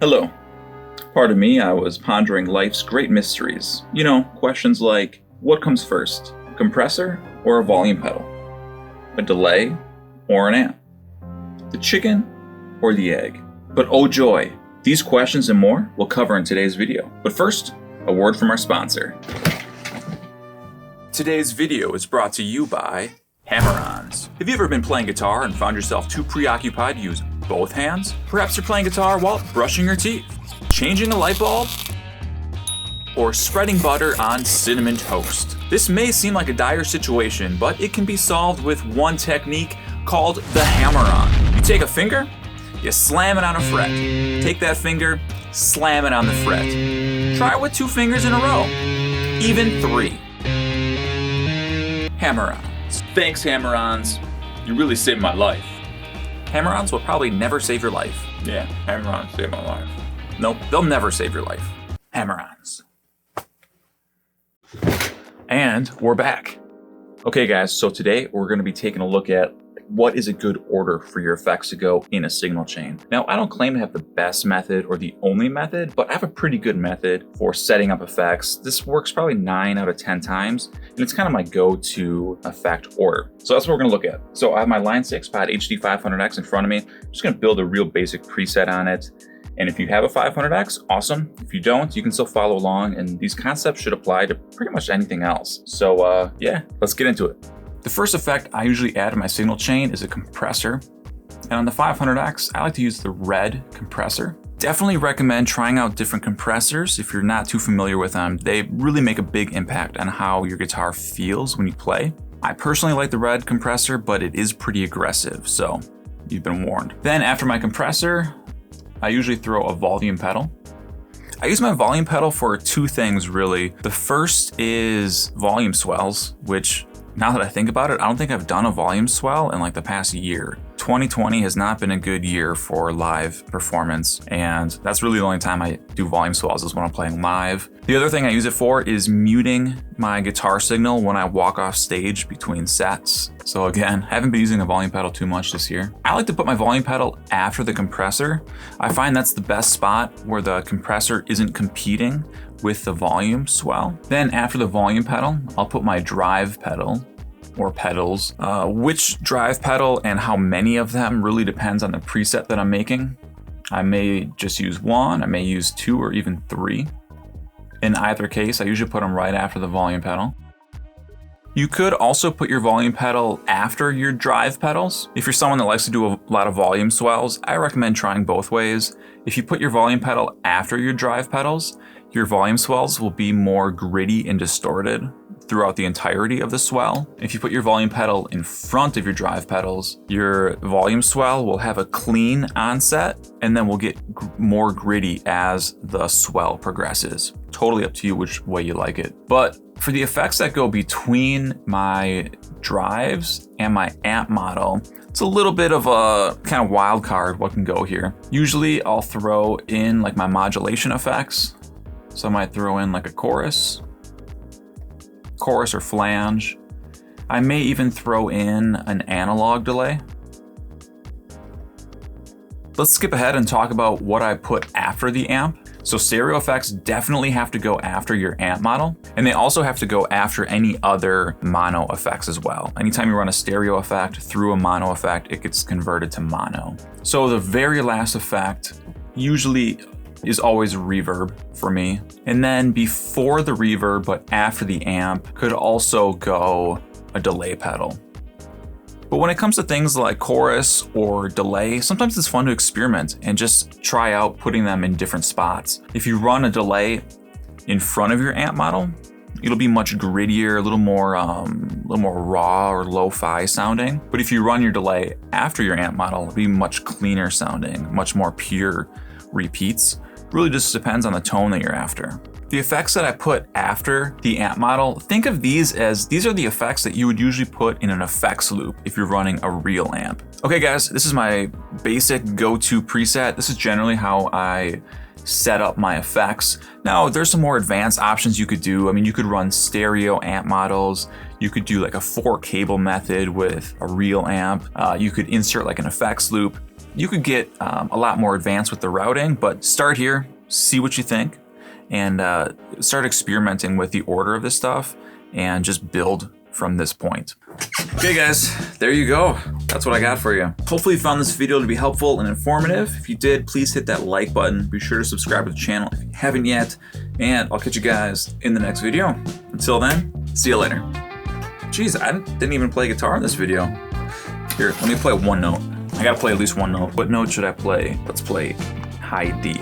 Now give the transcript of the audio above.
Hello. Pardon me, I was pondering life's great mysteries. You know, questions like, what comes first, a compressor or a volume pedal? A delay or an amp? The chicken or the egg? But oh joy, these questions and more we'll cover in today's video. But first, a word from our sponsor. Today's video is brought to you by Hammer-Ons. Have you ever been playing guitar and found yourself too preoccupied to use both hands? Perhaps you're playing guitar while brushing your teeth, changing a light bulb, or spreading butter on cinnamon toast. This may seem like a dire situation, but it can be solved with one technique called the hammer-on. You take a finger, you slam it on a fret. Take that finger, slam it on the fret. Try it with 2 fingers in a row, even 3. Hammer-ons. Thanks, Hammer-ons. You really saved my life. Hammer-ons will probably never save your life. Yeah, Hammer-ons saved my life. Nope, they'll never save your life. Hammer-ons. And we're back. Okay guys, so today we're going to be taking a look at what is a good order for your effects to go in a signal chain. Now, I don't claim to have the best method or the only method, but I have a pretty good method for setting up effects. This works probably 9 out of 10 times, and it's kind of my go-to effect order. So that's what we're gonna look at. So I have my Line 6 Pod HD500X in front of me. I'm just gonna build a real basic preset on it. And if you have a 500X, awesome. If you don't, you can still follow along, and these concepts should apply to pretty much anything else. So yeah, let's get into it. The first effect I usually add in my signal chain is a compressor. And on the 500X, I like to use the red compressor. Definitely recommend trying out different compressors if you're not too familiar with them. They really make a big impact on how your guitar feels when you play. I personally like the red compressor, but it is pretty aggressive, so you've been warned. Then after my compressor, I usually throw a volume pedal. I use my volume pedal for 2 things really. The first is volume swells, which now that I think about it, I don't think I've done a volume swell in like the past year. 2020 has not been a good year for live performance, and that's really the only time I do volume swells is when I'm playing live. The other thing I use it for is muting my guitar signal when I walk off stage between sets. So again, I haven't been using the volume pedal too much this year. I like to put my volume pedal after the compressor. I find that's the best spot where the compressor isn't competing with the volume swell. Then after the volume pedal, I'll put my drive pedal or pedals. Which drive pedal and how many of them really depends on the preset that I'm making. I may just use 1, I may use 2 or even 3. In either case, I usually put them right after the volume pedal. You could also put your volume pedal after your drive pedals. If you're someone that likes to do a lot of volume swells, I recommend trying both ways. If you put your volume pedal after your drive pedals, your volume swells will be more gritty and distorted throughout the entirety of the swell. If you put your volume pedal in front of your drive pedals, your volume swell will have a clean onset and then will get more gritty as the swell progresses. Totally up to you which way you like it. But for the effects that go between my drives and my amp model, it's a little bit of a kind of wild card what can go here. Usually I'll throw in like my modulation effects. So I might throw in like a chorus or flange. I may even throw in an analog delay. Let's skip ahead and talk about what I put after the amp. So stereo effects definitely have to go after your amp model, and they also have to go after any other mono effects as well. Anytime you run a stereo effect through a mono effect, it gets converted to mono. So the very last effect usually is always reverb for me. And then before the reverb, but after the amp, could also go a delay pedal. But when it comes to things like chorus or delay, sometimes it's fun to experiment and just try out putting them in different spots. If you run a delay in front of your amp model, it'll be much grittier, a little more raw or lo-fi sounding. But if you run your delay after your amp model, it'll be much cleaner sounding, much more pure repeats. Really just depends on the tone that you're after. The effects that I put after the amp model, think of these as, these are the effects that you would usually put in an effects loop if you're running a real amp. Okay guys, this is my basic go-to preset. This is generally how I set up my effects. Now, there's some more advanced options you could do. I mean, you could run stereo amp models. You could do like a 4 cable method with a real amp. You could insert like an effects loop. You could get a lot more advanced with the routing, but start here, see what you think, and start experimenting with the order of this stuff and just build from this point. Okay guys, there you go. That's what I got for you. Hopefully you found this video to be helpful and informative. If you did, please hit that like button. Be sure to subscribe to the channel if you haven't yet, and I'll catch you guys in the next video. Until then, see you later. Jeez, I didn't even play guitar in this video. Here, let me play one note. I gotta play at least one note. What note should I play? Let's play high D.